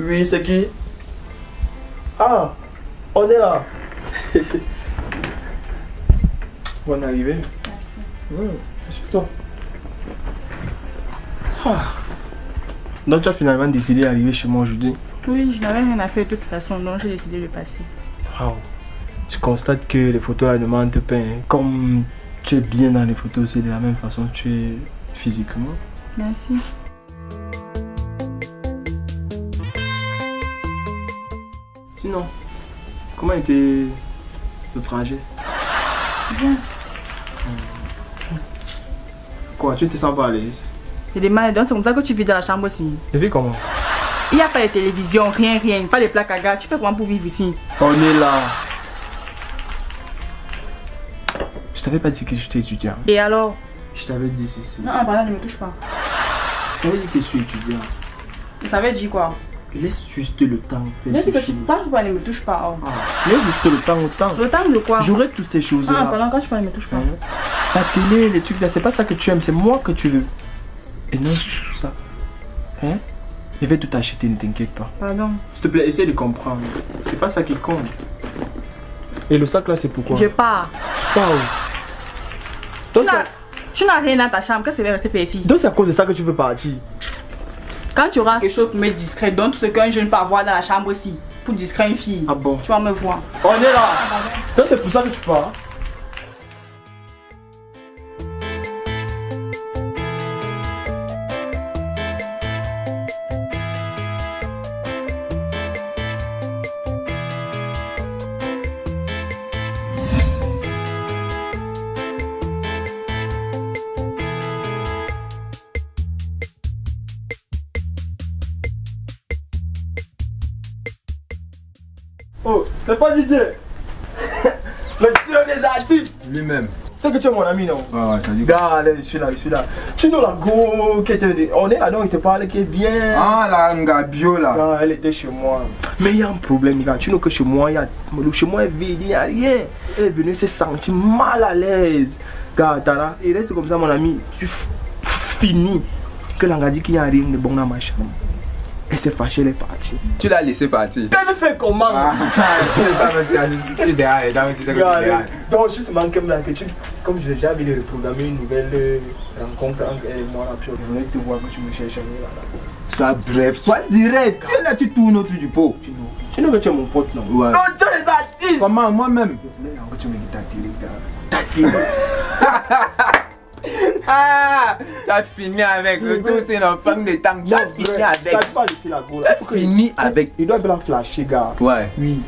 Oui, c'est qui? Ah, on est là. Bonne arrivée. Merci. Explique-toi. Ah. Donc tu as finalement décidé d'arriver chez moi aujourd'hui? Oui, je n'avais rien à faire de toute façon, donc j'ai décidé de passer. Wow. Tu constates que les photos là ne mentent pas. Hein. Comme tu es bien dans les photos, c'est de la même façon que tu es physiquement. Merci. Sinon, comment était le trajet? Bien. Quoi, tu ne te sens pas à l'aise? J'ai des mal, donc c'est comme ça que tu vis dans la chambre aussi. Je vis comment? Il n'y a pas de télévision, rien, pas de plaques à gaz. Tu fais comment pour vivre ici? On est là. Je t'avais pas dit que j'étais étudiant. Et alors? Je t'avais dit ceci. Non, pardon, ne me touche pas. Je t'avais dit que je suis étudiant. Ça veut dire quoi? Laisse juste le temps. Laisse que tu parles, ne me touche pas. Oh. Ah, laisse juste le temps au temps. Le temps de quoi? J'aurai toutes ces choses-là. Ah, pendant quand je parle, ne me touche pas. Hein? La télé, les trucs là, c'est pas ça que tu aimes, c'est moi que tu veux. Et non, c'est tout ça. Hein? Je vais tout acheter, ne t'inquiète pas. Pardon. S'il te plaît, essaie de comprendre. C'est pas ça qui compte. Et le sac là, c'est pourquoi? Je pars. Tu pars où? Tu n'as rien dans ta chambre, qu'est-ce que tu vas rester faire ici? Donc c'est à cause de ça que tu veux partir? Quand tu auras quelque chose pour me distraire, donne tout ce qu'un jeune peut avoir dans la chambre aussi. Pour distraire une fille. Ah bon? Tu vas me voir. On est là! Donc c'est pour ça que tu pars? Oh, c'est pas DJ. Le dieu des artistes. Lui-même. Tu sais que tu es mon ami, non? Ouais, ça dit. Regarde, je suis là. Tu nous la go qui était... On est là, donc il te parle qui est bien. Ah, la Ngabio là. Ah, elle était chez moi. Mais il y a un problème, regarde. Tu sais que chez moi, chez moi est vide, il n'y a rien. Elle est venue se sentir mal à l'aise. Regarde, Tara, il reste comme ça, mon ami. Tu finis que l'on dit qu'il n'y a rien de bon dans ma chambre. Elle s'est fâchée, elle est partie. Tu l'as laissé partir. Tu le fais comment? Ah, tu es derrière, tu sais que tu es derrière. Donc, justement, comme j'ai déjà envie de reprogrammer une nouvelle rencontre entre elle et moi, là, puis je voulais te voir que tu me cherches là. Sois bref, sois direct. Tu es là, tu tournes autour du pot. Tu sais que tu es mon pote, non? Ouais. Non, tu es les artistes! Comment, moi-même? Je voulais que tu me dises ta télé, gars. Ta télé. Ah, tu as fini avec le tout, c'est une femme de temps. Tu as fini avec. Tu n'as pas laissé la go là. Fini avec. Il doit bien flasher, gars. Ouais. Oui.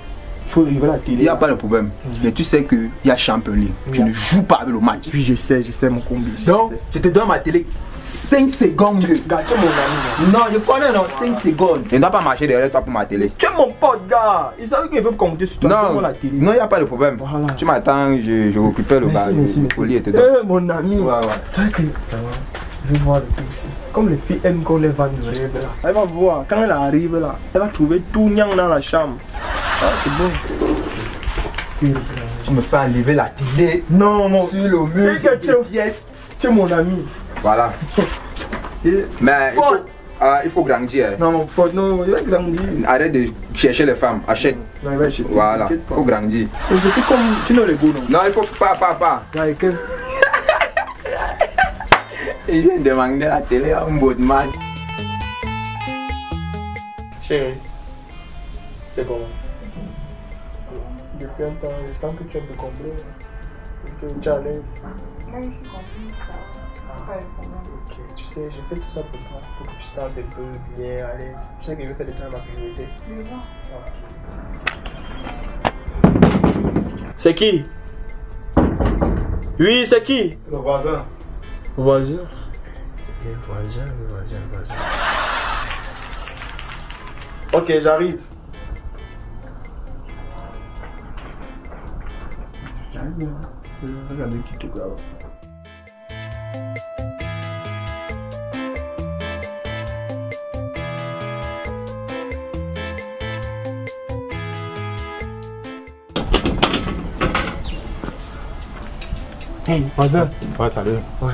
Il faut arriver à la télé. Il n'y a pas de problème. Mais tu sais qu'il y a Champions League. Tu ne joues pas avec le match. Oui, je sais mon combi. Donc, je te donne ma télé 5 secondes. Gars, tu es mon ami. Non, je connais, non, 5 secondes. Je ne dois pas marcher derrière toi pour ma télé. Tu es mon pote, gars. Il savait qu'il peut compter sur toi Non, pour la télé. non, il n'y a pas de problème. Voilà. Tu m'attends, je récupère le bar. Merci. Colis était dedans. Mon ami. Ouais. Tu vois que... Je vais voir le tout aussi. Comme les filles aiment qu'on les vende de rêve là. Elle va voir, quand elle arrive là, elle va trouver tout niang dans la chambre. Ah, c'est bon. Tu me fais enlever la télé. Non, mon... Sur le mur de pièces. Tu es mon ami. Voilà. Mais il faut grandir. Non, mon pote, non, il va grandir. Arrête de chercher les femmes, achète. Non, il va acheter. Voilà, il faut grandir. C'est comme... Tu n'as le goût, non? Non, il faut pas. Regarde, quel... Il vient demander la télé à un bon man. Chérie, c'est comment? Depuis un temps, je sens que tu es un peu complet. Tu es à l'aise. Moi, je suis compris, pas de problème. Ok, tu sais, j'ai fait tout ça pour toi, pour que tu sentes un peu bien à l'aise. Tu sais que je vais faire le temps à ma priorité. Je vois. Ok. C'est qui? Oui, c'est qui? Le voisin. Voisin. Voisin. Ok, j'arrive. J'arrive. Regardez qui te grave. Hey, voisin. Ouais, salut. Ouais.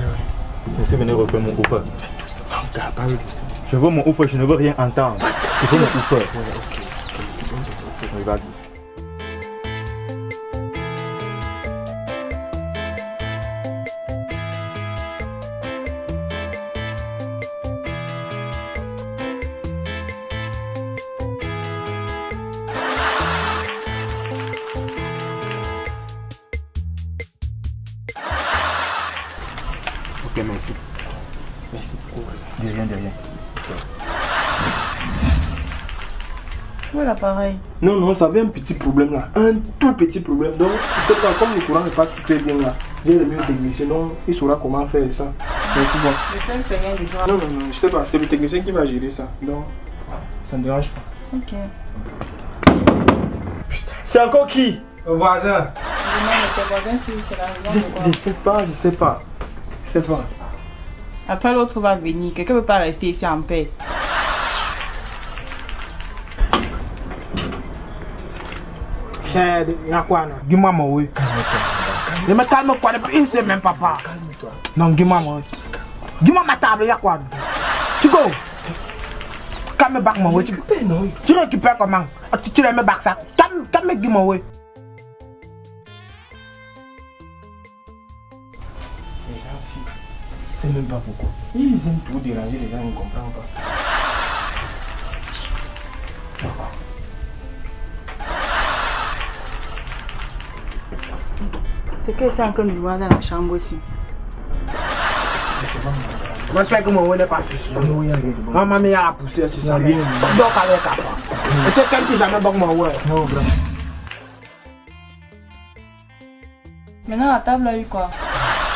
Je suis venu reprendre mon copain. Tout ça. Non, gars, parle tout ça. Je veux mon ouf, je ne veux rien entendre. Je veux mon ouf. Ouais, ok. Oui, vas-y. Ok, merci. Merci beaucoup. De rien, de rien. Où est l'appareil? Non, non, ça avait un petit problème là. Un tout petit problème. Donc, c'est pas comme le courant ne passe très bien là. J'ai le mieux technicien, donc il saura comment faire ça. Donc, tu vois. J'espère que c'est rien de grave. Non, non, non, je sais pas. C'est le technicien qui va gérer ça. Donc, ça ne dérange pas. Ok. C'est encore qui? Le voisin. Demande à tes voisins si c'est la raison de quoi. Je sais pas, je sais pas. C'est toi. Après l'autre va venir. Quelqu'un ne peut pas rester ici en paix. C'est quoi non? Dis-moi mon oui. Je me calme quoi depuis c'est même papa. Calme-toi. Non, dis-moi mon oui. Dis-moi ma table, il y a quoi? Tu go. Calme back mon oui. Tu récupères comment? Tu les mets back ça. Calme dis-moi oui. Les gens aussi, je sais même pas pourquoi. Ils aiment tout déranger, les gens ne comprennent pas. C'est que c'est encore nous voir dans la chambre aussi. J'espère que mon oui n'est pas suicide. Maman m'a la poussée, c'est ça. Donc avec la femme. Et tu sais que jamais bon mon oui. Non, bro. Maintenant la table a eu quoi?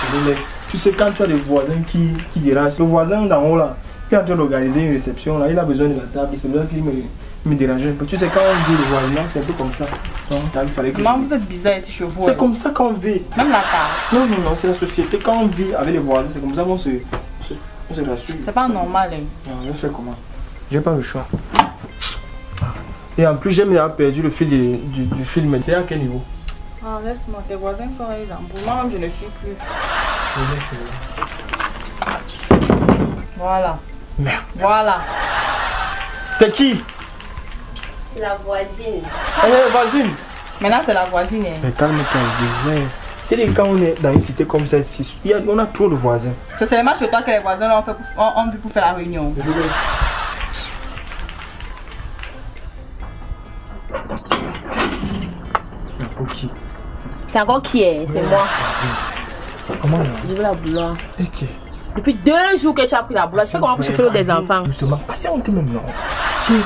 Je les laisse. Tu sais, quand tu as des voisins qui dérangent, le voisin d'en haut là, qui est en train d'organiser une réception là, il a besoin de la table, c'est là qu'il me dérange un peu. Tu sais, quand on vit le voisinage, c'est un peu comme ça. Donc, là, il fallait que. Maman, vous êtes bizarre ici chez vous. C'est comme ça qu'on vit. Même la table. Non, non, non, c'est la société. Quand on vit avec les voisins, c'est comme ça qu'on se rassure. C'est pas normal. Hein. Non, je fais comment? J'ai pas le choix. Et en plus, j'ai même perdu le fil du film. C'est à quel niveau? Ah, laisse-moi, tes voisins sont là. Pour moi-même, je ne suis plus. Voilà. Merde. Voilà. C'est qui? C'est la voisine. Voisine. Maintenant, c'est la voisine. Hein. Mais calme-toi, tu sais, quand on est dans une cité comme celle-ci, on a trop de voisins. C'est seulement chez toi que les voisins ont vu pour faire la réunion. C'est encore qui? C'est encore qui est? C'est moi. Comment là? Je veux la bouloire. Ok. Depuis 2 jours que tu as pris la bouloire, tu fais comment pour souffler des enfants? Doucement, patiente même non. Qui?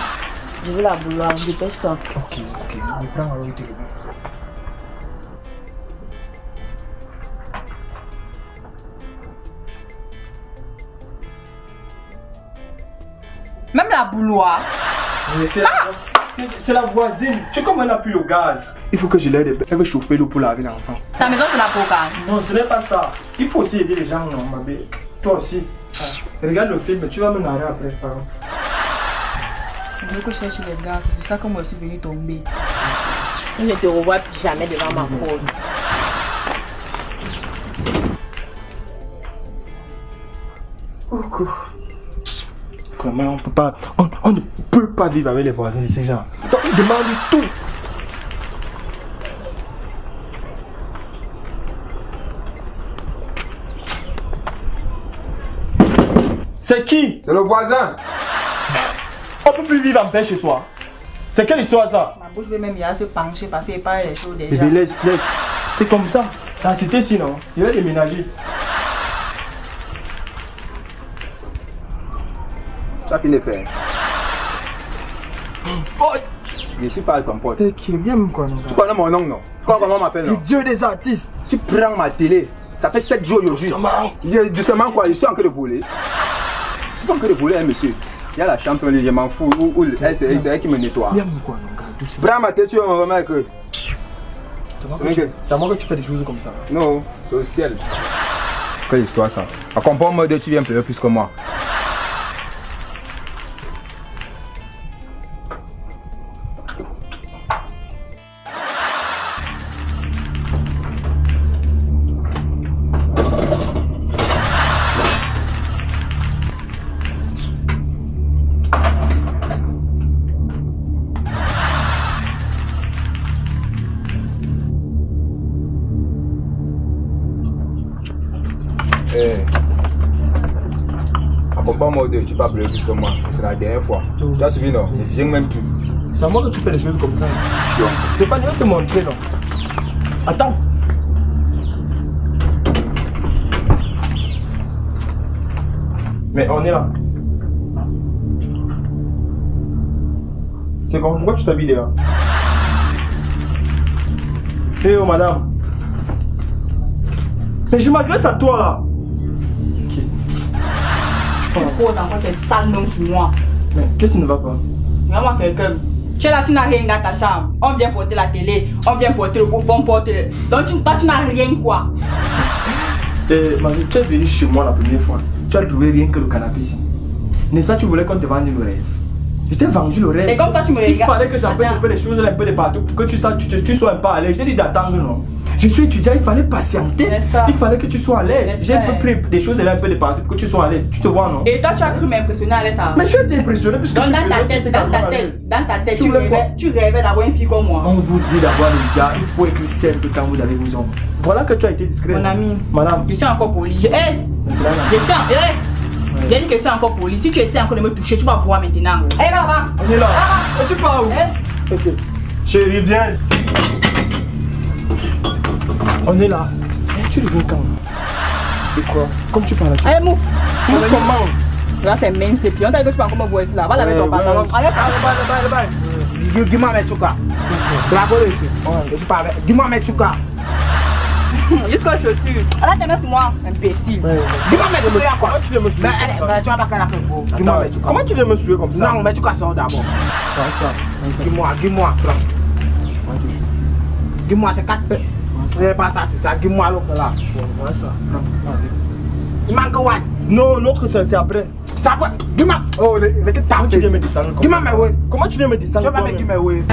Je veux la bouloire, dépêche-toi. Ok, ok. Je prends alors le téléphone. Même la bouloire. C'est la voisine. Tu sais comment elle a pris le gaz? Il faut que je l'aide. Elle veut chauffer l'eau pour laver l'enfant. Ta maison, c'est la procane. Non, ce n'est pas ça. Il faut aussi aider les gens, non, ma belle. Toi aussi. Regarde le film, tu vas me narrer après, par exemple. Je veux que je cherche les gars, c'est ça que moi je suis venu tomber. Je ne te revois plus jamais devant ma porte. Comment on peut pas. On ne peut pas vivre avec les voisins de ces gens. Donc ils demandent tout. C'est qui? C'est le voisin. On peut plus vivre en paix chez soi. C'est quelle histoire ça? Ma bouche veut même bien se pencher parce qu'il parle des choses déjà. Bébé, laisse. C'est comme ça. Dans la cité sinon. Je vais déménager. Tu as fini de faire. Je suis pas ton pote. Qui vient quoi, non? Tu connais mon nom, non? Comment on m'appelle, Le non? dieu des artistes. Tu prends ma télé. Ça fait 7 jours aujourd'hui. Doucement quoi, je suis en train de voler. Je suis en train de voler, hein, monsieur. Il y a la chambre, je m'en fous. C'est elle qui me nettoie. Viens quoi, non, gars, doucement. Prends ma télé, tu vas me remettre. C'est à moi que tu fais des choses comme ça. Non, c'est au ciel. Quelle histoire ça? À comprendre, tu viens pleurer plus que moi. comprends-moi, tu peux appeler plus que moi. C'est la dernière fois. Tu as suivi, non? Je ne même plus. C'est à moi que tu fais des choses comme ça. C'est pas de te montrer, non. Attends. Mais on est là. C'est comme pourquoi tu t'habilles déjà? Eh oh madame. Mais je m'agresse à toi là. Ok. Tu poses encore tes sales noms sur moi. Mais qu'est-ce qui ne va pas? Vraiment quelqu'un. Tu es là, tu n'as rien dans ta chambre. On vient porter la télé, on vient porter le bouffon, porter le... Donc toi tu n'as rien quoi. Marie, tu es venu chez moi la première fois. Tu as trouvé rien que le canapé ici. N'est-ce pas, tu voulais qu'on te vende le rêve? Je t'ai vendu le rêve. Et comme toi tu me regardes. Il fallait que j'apprenne un peu les choses un peu de partout pour que tu sois un peu à l'aise. Je t'ai dit d'attendre, non? Je suis étudiant, il fallait patienter. Il fallait que tu sois à l'aise. J'ai un peu pris des choses un peu de partout pour que tu sois à l'aise. Tu te vois, non? Et toi tu as cru m'impressionner à l'aise. Mais tu étais impressionné puisque dans ta tête, tu rêvais d'avoir une fille comme moi. On vous dit d'avoir les gars, il faut écrire simple quand vous avez vos hommes. Voilà que tu as été discret. Mon ami, madame, je suis encore poli. J'ai dit que c'est encore poli. Si tu essaies encore de me toucher, tu vas voir maintenant. Hé là-bas. On est là. Et tu pars où? Ok. Chérie, viens. On est là. Tu reviens quand? C'est quoi? Comme tu parles. Allez, mouf. Mouf comment? Là, c'est mince et puis on t'a dit que tu vas comment voir ici là. Va laver ton pantalon. Allez, Dis-moi mes choukas. C'est la colère ici. Je sais pas. Dis-moi mes choukas. Jusqu'aux chaussures. Là, t'es même sur moi, imbécile. Dis-moi mes choukas quoi. Comment tu viens me suivre? Tu vas pas qu'à la faire. Dis-moi mes choukas. Comment tu viens me suivre comme ça? Non, mes choukas sont d'abord. Dis-moi. Dis-moi, c'est 4 paix. C'est pas ça, c'est ça. Dis-moi l'autre là. Voilà ça. Il manque quoi? Non, l'autre c'est après. Ça va. Dis-moi. Oh, Comment tu viens me descendre comme ça? Dis-moi mes ouais. Comment tu viens me descendre? Tu vas me dire mes ouais.